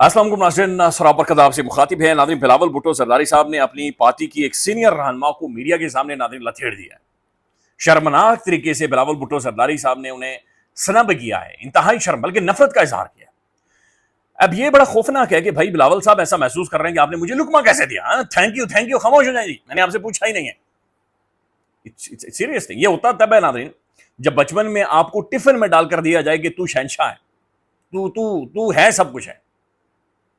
अस्सलाम वालेकुम नाज़रीन, सरापर कदाब से मुखातिब है नाज़रीन। बिलावल भुट्टो जरदारी साहब ने अपनी पार्टी की एक सीनियर रहनुमा को मीडिया के सामने नाज़रीन लथेड़ दिया है। शर्मनाक तरीके से बिलावल भुट्टो जरदारी साहब ने उन्हें स्नब किया है, इंतहाई शर्म बल्कि नफरत का इजहार किया। अब ये बड़ा खौफनाक है कि भाई बिलावल साहब ऐसा महसूस कर रहे हैं कि आपने मुझे लुकमा कैसे दिया, थैंक यू खामोश हो जाए जी, मैंने आपसे पूछा ही नहीं है। Serious thing. ये होता तब है नाज़रीन जब बचपन में आपको टिफिन में डालकर दिया जाए कि तू शहंशाह है, तू तू तू है, सब कुछ है।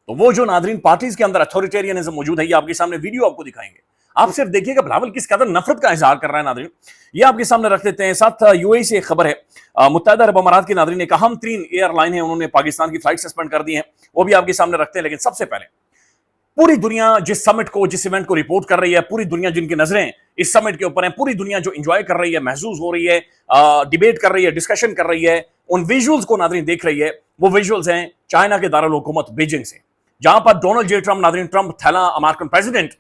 तो वो जो नादरीन पार्टीज के अंदर अथॉरिटेरियनिज्म मौजूद है, ये आपके सामने वीडियो आपको दिखाएंगे। आप सिर्फ देखिएगा बिलावल किस कदर नफरत का इजहार कर रहा है नादरीन। ये आपके सामने रख देते हैं। साथ यूएई से एक खबर है, मुत्तहिदा अरब अमारात की नादरीन एक अहम तरीन एयरलाइन है, उन्होंने पाकिस्तान की फ्लाइट सस्पेंड कर दी है, वो भी आपके सामने रखते हैं। लेकिन सबसे पहले पूरी दुनिया जिस समिट को, जिस इवेंट को रिपोर्ट कर रही है, पूरी दुनिया जिनकी नजरें इस समिट के ऊपर है, पूरी दुनिया जो इंजॉय कर रही है, महसूस हो रही है, डिबेट कर रही है, डिस्कशन कर रही है, उन विजुअल्स को नादरीन देख रही है। वो विजुअल्स हैं चाइना के दारुल हुकूमत बीजिंग से, जहां पर Donald J Trump Nadreen Trump थैला अमेरिकन प्रेसिडेंट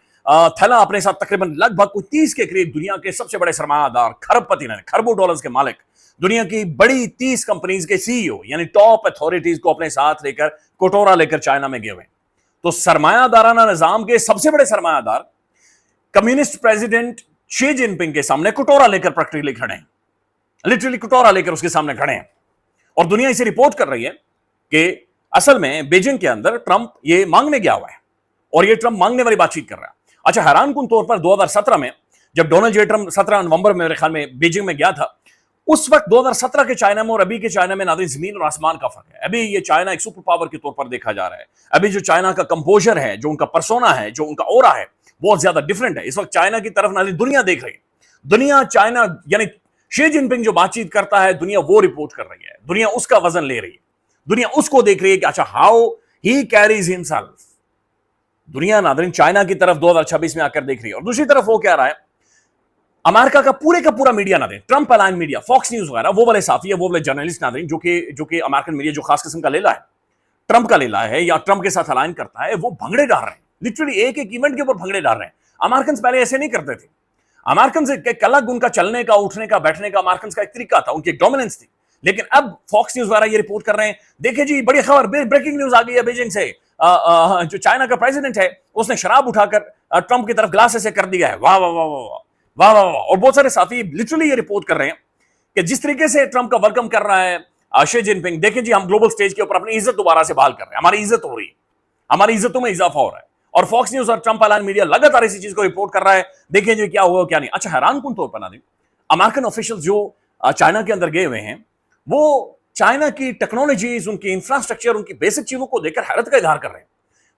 थैला अपने साथ तकरीबन लगभग 30 के करीब दुनिया के सबसे बड़े सरमायादार, खरबपति, खरबों डॉलर्स के मालिक, दुनिया की बड़ी 30 कंपनीज के सीईओ यानी टॉप अथॉरिटीज को अपने साथ लेकर कटोरा लेकर चाइना में गए हुए। तो सरमायादाराना निजाम के सबसे बड़े सरमायादार कम्युनिस्ट प्रेसिडेंट शी जिनपिंग के सामने कटोरा लेकर प्रैक्टिकली खड़े हैं, लिटरली कटोरा लेकर उसके सामने खड़े हैं। और दुनिया इसे रिपोर्ट कर रही है कि असल में बीजिंग के अंदर ट्रंप ये मांगने गया हुआ है और ये ट्रंप मांगने वाली बातचीत कर रहा है। अच्छा, हैरानकुन तौर पर 2017 में जब डोनाल्ड जे ट्रंप 17 नवंबर में मेरे ख्याल में बीजिंग में गया था, उस वक्त 2017 के चाइना में और अभी के चाइना में नाज़रीन जमीन और आसमान का फर्क है। अभी ये चाइना एक सुपर पावर के तौर पर देखा जा रहा है। अभी जो चाइना का कंपोजर है, जो उनका पर्सोना है, जो उनका ओरा है, बहुत ज्यादा डिफरेंट है। इस वक्त चाइना की तरफ नाज़रीन दुनिया देख रही है। दुनिया चाइना यानी शी जिनपिंग जो बातचीत करता है, दुनिया वो रिपोर्ट कर रही है, दुनिया उसका वजन ले रही है, दुनिया उसको देख रही है कि अच्छा हाउ ही कैरीज हिमसेल्फ। दुनिया नादरीन चाइना की तरफ 2026 में आकर देख रही है। और दूसरी तरफ वो क्या रहा है, अमेरिका का पूरा मीडिया नादरीन, Trump align media, Fox News वगैरह, वो वाले साफी है, वो वाले जर्नलिस्ट नादरीन जो कि अमेरिकन मीडिया जो खास किस्म का लेला है, ट्रंप का लेला है या ट्रंप के साथ अलाइन करता है, वो भंगड़े डाल रहे हैं। लिटरली एक एक इवेंट के ऊपर भंगड़े डाल रहे हैं। अमेरिकन पहले ऐसे नहीं करते थे। अमेरिकन से एक अलग उनका चलने का, उठने का, बैठने का अमेरिकन का एक तरीका था, उनकी एक डोमिनेंस थी। लेकिन अब फॉक्स न्यूज वाला ये रिपोर्ट कर रहे हैं, देखिए जी बड़ी खबर, ब्रेकिंग न्यूज आ गई है बीजिंग से, जो चाइना का प्रेसिडेंट है उसने शराब उठाकर ट्रंप की तरफ ग्लास ऐसे कर दिया है। वाह वाह वाह वाह वाह वाह वाह। और बहुत सारे साथी लिटरली ये रिपोर्ट कर रहे हैं कि जिस तरीके से ट्रंप का वेलकम कर रहा है शी जिनपिंग, देखिए जी हम ग्लोबल स्टेज के ऊपर अपनी इज्जत दोबारा से बहाल कर रहे हैं, हमारी इज्जत हो रही है, हमारी इज्जतों में इजाफा हो रहा है। और फॉक्स न्यूज और ट्रंप अलाइन मीडिया लगातार इसी चीज को रिपोर्ट कर रहा है, देखिए जी क्या हुआ क्या नहीं। अच्छा, हैरानकुन तौर पर ना अमेरिकन ऑफिशियल्स जो चाइना के अंदर गए हुए हैं, वो चाइना की टेक्नोलॉजीज, उनकी इंफ्रास्ट्रक्चर, उनकी बेसिक चीजों को देखकर हैरत का इजहार कर रहे हैं।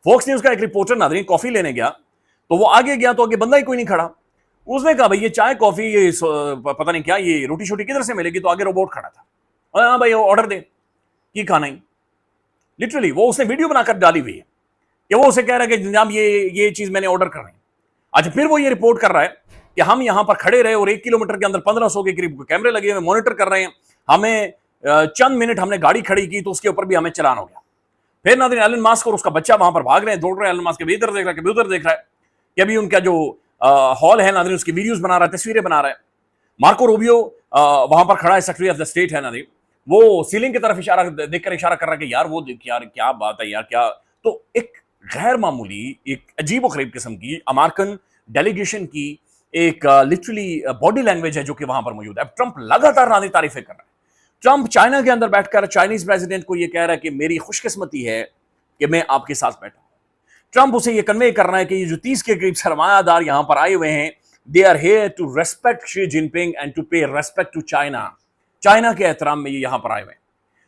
फॉक्स न्यूज का एक रिपोर्टर नादरीन कॉफी लेने गया, तो वो आगे गया तो आगे बंदा ही कोई नहीं खड़ा। उसने कहा भाई ये चाय कॉफी ये पता नहीं क्या, ये रोटी शोटी किधर से मिलेगी, तो आगे रोबोट खड़ा था, हाँ भाई ऑर्डर दे की खाना ही। लिटरली वो उसने वीडियो बनाकर डाली हुई है कि वो उसे कह रहा है कि जनाब ये चीज मैंने ऑर्डर करनी है। अच्छा, फिर वो ये रिपोर्ट कर रहा है कि हम यहां पर खड़े रहे और 1 किलोमीटर के अंदर 1500 के करीब कैमरे लगे हुए, मॉनिटर कर रहे हैं, हमें चंद मिनट हमने गाड़ी खड़ी की तो उसके ऊपर भी हमें चलान हो गया। फिर नाज़रीन एलन मस्क और उसका बच्चा वहां पर भाग रहे हैं, दौड़ रहे हैं, एलन मस्क कभी इधर देख रहा है, कभी उधर देख रहा है, कि अभी उनका जो हॉल है नाज़रीन उसकी वीडियोस बना रहा है, तस्वीरें बना रहा है। मार्को रूबियो वहां पर खड़ा है, सेक्रेटरी ऑफ द स्टेट है नाज़रीन, वो सीलिंग की तरफ देखकर इशारा कर रहा है कि यार वो देख यार क्या बात है यार क्या। तो एक गैर मामूली, एक अजीब गरीब किस्म की अमेरिकन डेलीगेशन की एक लिटरली बॉडी लैंग्वेज है जो कि वहां पर मौजूद है। अब ट्रंप लगातार नाज़रीन तारीफें कर रहा है। ट्रंप चाइना के अंदर बैठकर चाइनीज प्रेसिडेंट को यह कह रहा है कि मेरी खुशकिस्मती है कि मैं आपके साथ बैठा हूं। ट्रंप उसे यह कन्वे कर रहा है कि ये जो 30 के करीब सरमायादार यहां पर आए हुए हैं, they are here to respect Xi Jinping and to pay respect to China. China के एहतराम में ये यहां पर आए हुए हैं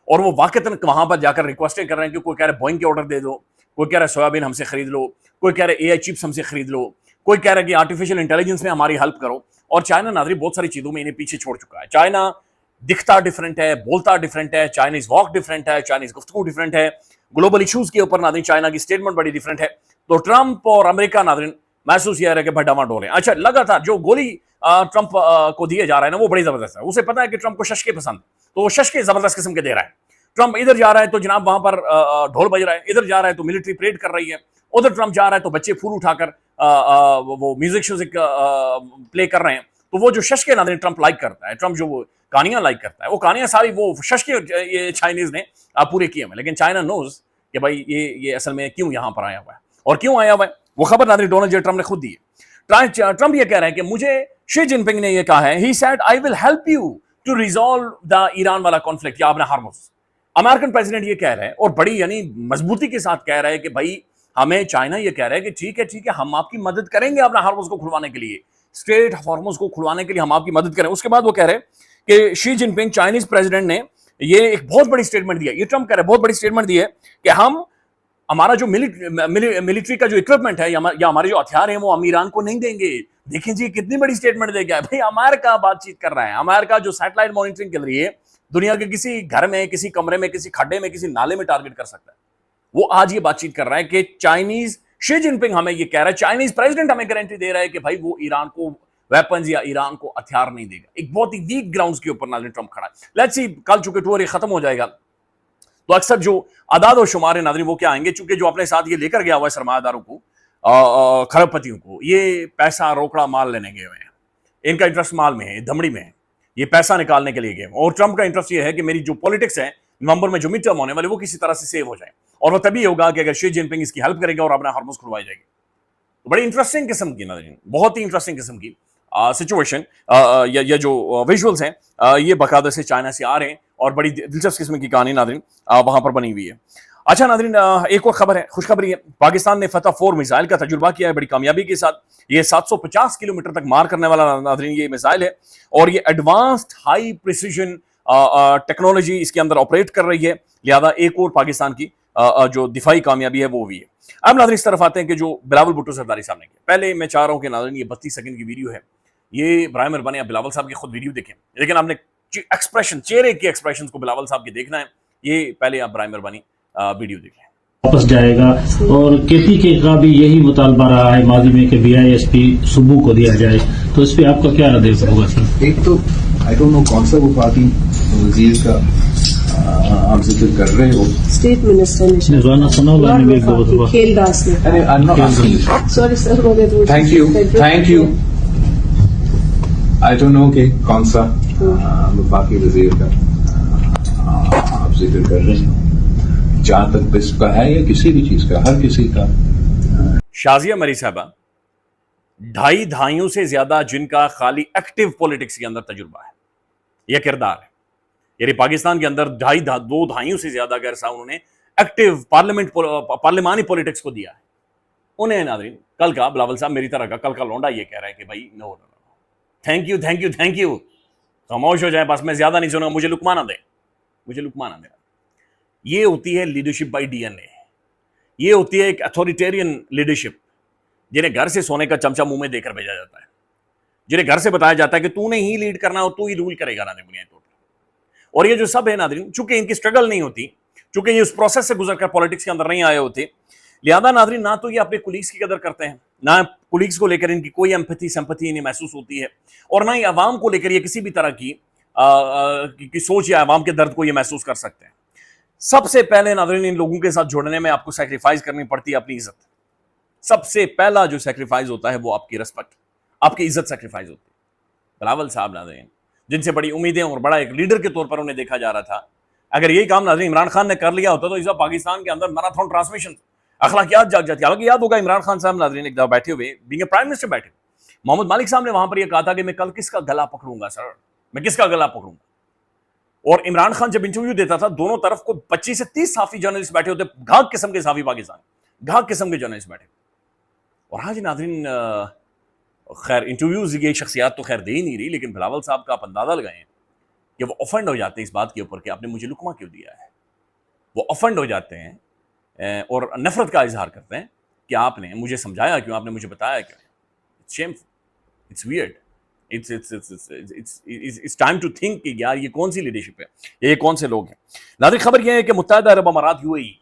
और वो वाकईतन वहां पर जाकर रिक्वेस्टें कर रहे हैं कि कोई कह रहा है बोइंग के ऑर्डर दे दो, कोई कह रहा है सोयाबीन हमसे खरीद लो, कोई कह रहा है एआई चिप्स हमसे खरीद लो, कोई कह रहा है कि आर्टिफिशियल इंटेलिजेंस में हमारी हेल्प करो। और चाइना नाज़रीन बहुत सारी चीजों में इन्हें पीछे छोड़ चुका है। चाइना दिखता डिफरेंट है, बोलता डिफरेंट है, चाइनीज वॉक डिफरेंट है, चाइनीज गुफ्तगू डिफरेंट है, ग्लोबल इश्यूज के ऊपर नाज़रीन चाइना की स्टेटमेंट बड़ी डिफरेंट है। तो ट्रंप और अमेरिका नाज़रीन महसूस यह है कि भडामाडोल है। अच्छा, लगातार जो गोली ट्रंप को दिए जा रहा है ना, वो बड़ी जबरदस्त है। उसे पता है कि ट्रंप को शशके पसंद, तो वो शशके जबरदस्त किस्म के दे रहा है। ट्रंप इधर जा रहा है तो जनाब वहां पर ढोल बज रहा है, इधर जा रहा है तो मिलिट्री परेड कर रही है, उधर ट्रंप जा रहा है तो बच्चे फूल उठाकर वो म्यूजिक प्ले कर रहे हैं। तो वो जो शशके नाज़रीन ट्रंप लाइक करता है, ट्रंप जो वो कहानियां लाइक करता है, वो कहानियां सारी वो शशके ये चाइनीज ने पूरे किए हैं। लेकिन चाइना नोज کہ بھائی یہ اصل میں کیوں یہاں پر آیا ہوا ہے اور کیوں آیا ہوا ہے. وہ خبر ناظرین ڈونلڈ جے ٹرمپ نے خود دی ہے. ٹرمپ یہ کہہ رہا ہے کہ مجھے شی جن پنگ نے یہ کہا ہے, he said I will help you to resolve the Iran والا کانفلکٹ یا اپنا ہارموز. امریکن پریزیڈنٹ یہ کہہ رہا ہے اور بڑی یعنی مضبوطی کے ساتھ کہہ رہا ہے کہ بھائی ہمیں چائنا یہ کہہ رہا ہے کہ ٹھیک ہے ہم آپ کی مدد کریں گے اپنا ہارموز کو کھلوانے کے لیے, اسٹریٹ ہارموز کو کھلوانے کے لیے ہم آپ کی مدد کریں. اس کے بعد وہ کہہ رہے ہیں کہ شی جن پنگ چائنیز پریزیڈنٹ نے یہ ایک بہت بڑی اسٹیٹمنٹ دیا, یہ ٹرمپ کہہ رہے ہیں بہت بڑی اسٹیٹمنٹ دی ہے کہ ہمارا جو ملٹری کا جو اکوپمنٹ ہے یا ہمارے جو ہتھیار ہیں وہ ہم ایران کو نہیں دیں گے. دیکھیں جی کتنی بڑی اسٹیٹمنٹ دے گیا ہے بھائی. امریکہ بات چیت کر رہا ہے, امریکہ جو سیٹلائٹ مانیٹرنگ کے ذریعے دنیا کے کسی گھر میں, کسی کمرے میں, کسی کھڈے میں, کسی نالے میں ٹارگٹ کر سکتا ہے, وہ آج یہ بات چیت کر رہا ہے کہ چائنیز شی جن پنگ ہمیں یہ کہہ رہا ہے, چائنیز پریزیڈنٹ ہمیں گارنٹی دے رہا ہے کہ بھائی وہ ایران کو ویپنز یا ایران کو ہتھیار نہیں دے گا. ایک بہت ہی ویک گراؤنڈز کے اوپر ناظرین ٹرمپ کھڑا ہے. لیٹس سی کل چونکہ ٹور یہ ختم ہو جائے گا تو اکثر جو اعداد و شمار ہیں ناظرین وہ کیا آئیں گے, چونکہ جو اپنے ساتھ یہ لے کر گیا ہوا ہے سرمایہ داروں کو, کھرب پتیوں کو, یہ پیسہ روکڑا مال لینے گئے ہوئے ہیں, ان کا انٹرسٹ مال میں ہے, دھمڑی میں ہے, یہ پیسہ نکالنے کے لیے گئے. اور ٹرمپ کا انٹرسٹ یہ ہے کہ میری جو پولیٹکس ہے نومبر میں جو مڈ ٹرم ہونے والے وہ کسی طرح سے سیو ہو جائیں, اور وہ تبھی ہوگا کہ اگر شی جن پنگ اس کی ہیلپ کرے گا اور اپنا ہارموز کھلوائی جائے گی. بڑی انٹرسٹنگ قسم کی ناظرین, بہت ہی انٹرسٹنگ قسم کی سچویشن یا جو ویژولز ہیں یہ باقاعدہ سے چائنا سے آ رہے ہیں اور بڑی دلچسپ قسم کی کہانی ناظرین وہاں پر بنی ہوئی ہے. اچھا ناظرین ایک اور خبر ہے, خوشخبری ہے, پاکستان نے فتح 4 میزائل کا تجربہ کیا ہے بڑی کامیابی کے ساتھ. یہ 750 کلومیٹر تک مار کرنے والا ناظرین یہ میزائل ہے اور یہ ایڈوانسڈ ہائی پریسیجن ٹیکنالوجی اس کے اندر آپریٹ کر رہی ہے, لہذا ایک اور پاکستان کی جو دفاعی کامیابی ہے وہ بھی ہے. اب ناظرین اس طرف آتے ہیں کہ جو بلاول بھٹو زرداری صاحب نے کیا. پہلے میں چاہ رہا ہوں کہ ناظرین یہ 32 سیکنڈ کی ویڈیو ہے, یہ برائے مہربانی آپ بلاول صاحب کی خود ویڈیو دیکھیں, لیکن آپ نے ایکسپریشن, چہرے کے ایکسپریشنز کو بلاول صاحب کے دیکھنا ہے. یہ پہلے آپ برائے مہربانی ویڈیو دیکھ لیں. واپس جائے گا اور کے پی کا بھی یہی مطالبہ رہا ہے ماضی میں کہ BISP صوبوں کو دیا جائے, تو اس پہ آپ کا کیا رد ہوگا سر؟ ایک تو آئی ڈونٹ نو کون سا وہ پارٹی وزیر کا آپ ذکر کر رہے ہو, اسٹیٹ منسٹر نے روزانہ سنا ہوگا نے بھی ایک دو دفعہ کھیل داس نے. Sorry sir, thank you. I don't know کہ کون سا باقی وزیر کا آپ ذکر کر رہے ہیں, جہاں تک بسپ کا ہے یا کسی بھی چیز کا, ہر کسی کا. شازیہ مری صاحبہ 2.5 دہائیوں سے زیادہ جن کا خالی ایکٹیو پولیٹکس کے اندر تجربہ ہے, یہ کردار ہے, یعنی پاکستان کے اندر 2 دہائیوں سے زیادہ کا عرصہ انہوں نے ایکٹیو پارلیمانی پولیٹکس کو دیا ہے. انہیں ناظرین کل کا بلاول صاحب میری طرح کا کل کا لونڈا یہ کہہ رہا ہے کہ بھائی نو, تھینک یو, خاموش ہو جائے بس, میں زیادہ نہیں سنوں, مجھے لقمہ نہ دے. یہ ہوتی ہے لیڈرشپ بائی DNA, یہ ہوتی ہے ایک اتھارٹیرین لیڈرشپ, جنہیں گھر سے سونے کا چمچہ منہ میں دے کر بھیجا جاتا ہے, جنہیں گھر سے بتایا جاتا ہے کہ تو نے ہی لیڈ کرنا اور تو ہی رول کرے گا ناظرین بنیادی طور پر. اور یہ جو سب ہے ناظرین, چونکہ ان کی اسٹرگل نہیں ہوتی, چونکہ یہ اس پروسیس سے گزر کر پالیٹکس کے اندر نہیں آئے ہوتے, لہذا ناظرین نہ تو یہ اپنے کولیگس کی قدر کرتے ہیں, نہ کولیگس کو لے کر ان کی کوئی ایمپتھی سمپتھی انہیں محسوس ہوتی ہے, اور نہ ہی عوام کو لے کر یہ کسی بھی طرح کی سوچ یا عوام کے درد کو یہ محسوس کر سکتے ہیں. سب سے پہلے ناظرین ان لوگوں کے ساتھ جڑنے میں آپ کو سیکریفائز کرنی پڑتی ہے اپنی عزت. سب سے پہلا جو سیکریفائز ہوتا ہے وہ آپ کی رسپیکٹ, آپ کی عزت سیکریفائز ہوتی ہے. بلاول صاحب ناظرین جن سے بڑی امیدیں اور بڑا ایک لیڈر کے طور پر انہیں دیکھا جا رہا تھا, اگر یہی کام ناظرین عمران خان نے کر لیا ہوتا تو اس وقت پاکستان کے اندر میراتھن ٹرانسمیشن اخلاقیات جاگ جاتی. حالانکہ یاد ہوگا عمران خان صاحب ناظرین ایک دفعہ بیٹھے ہوئے, بینگ اے پرائم منسٹر بیٹھے, محمد مالک صاحب نے وہاں پر یہ کہا تھا کہ میں کل کس کا گلا پکڑوں گا سر, میں کس کا گلا پکڑوں گا. اور عمران خان جب انٹرویو دیتا تھا دونوں طرف کو 25 سے 30 صحافی جرنلسٹ بیٹھے ہوتے, گھاگ قسم کے صحافی پاکستان, گھاگ قسم کے جرنلسٹ بیٹھے. اور ہاں جی ناظرین خیر انٹرویوز یہ شخصیات تو خیر دے ہی نہیں رہی, لیکن بلاول صاحب کا آپ اندازہ لگائیں کہ وہ افنڈ ہو جاتے ہیں اس بات کے اوپر کہ آپ نے مجھے لقمہ کیوں دیا ہے. وہ افنڈ ہو جاتے ہیں اور نفرت کا اظہار کرتے ہیں کہ آپ نے مجھے سمجھایا کیوں, آپ نے مجھے بتایا کیوں. It's shameful, it's weird, it's time to think کہ یار یہ کون سی لیڈرشپ ہے, یہ کون سے لوگ ہیں. ناظرین خبر یہ ہے کہ متحدہ عرب امارات UAE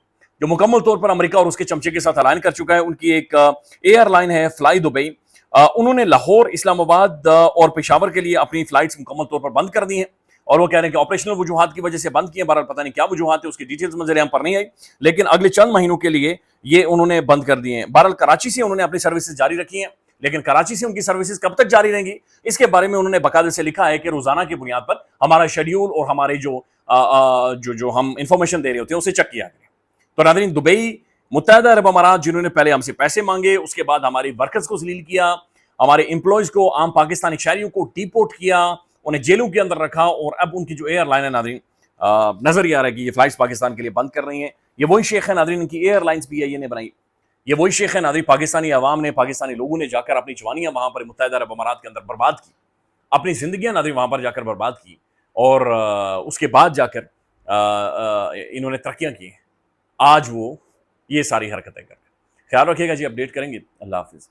جو مکمل طور پر امریکہ اور اس کے چمچے کے ساتھ الائن کر چکا ہے, ان کی ایک ایئر لائن ہے فلائی دبئی, انہوں نے لاہور, اسلام آباد اور پشاور کے لیے اپنی فلائٹس مکمل طور پر بند کر دی ہیں, اور وہ کہہ رہے ہیں کہ آپریشنل وجوہات کی وجہ سے بند کیے. بہرحال پتہ نہیں کیا وجوہات ہے, اس کی ڈیٹیلز منظر عام پر نہیں آئی, لیکن اگلے چند مہینوں کے لیے یہ انہوں نے بند کر دیے ہیں. بہرحال کراچی سے انہوں نے اپنی سروسز جاری رکھی ہیں, لیکن کراچی سے ان کی سروسز کب تک جاری رہیں گی اس کے بارے میں انہوں نے باقاعدہ سے لکھا ہے کہ روزانہ کی بنیاد پر ہمارا شیڈیول اور ہمارے جو ہم انفارمیشن دے رہے ہوتے ہیں اسے چیک کیا کریں. تو ناظرین دبئی متحدہ عرب امارات جنہوں نے پہلے ہم سے پیسے مانگے، اس کے بعد ہمارے ورکرز کو ذلیل کیا، ہمارے امپلائیز کو، عام پاکستانی شہریوں کو ڈیپورٹ کیا، انہیں جیلوں کے اندر رکھا، اور اب ان کی جو ایئر لائن ہے ناظرین نظر یہ آ رہا ہے کہ یہ فلائٹس پاکستان کے لیے بند کر رہی ہیں۔ یہ وہی شیخ ہے ناظرین، ان کی ایئر لائنس بھی یہ نے بنائی، یہ وہی شیخ ہے ناظرین، پاکستانی عوام نے، پاکستانی لوگوں نے جا کر اپنی جوانیاں وہاں پر متحدہ عرب امارات کے اندر برباد کی، اپنی زندگیاں ناظرین وہاں پر جا کر برباد کی، اور اس کے بعد جا کر انہوں نے ترقیاں کی، آج وہ یہ ساری حرکتیں کر رہے ہیں۔ خیال رکھیے گا جی، اپڈیٹ کریں گے۔ اللہ حافظ۔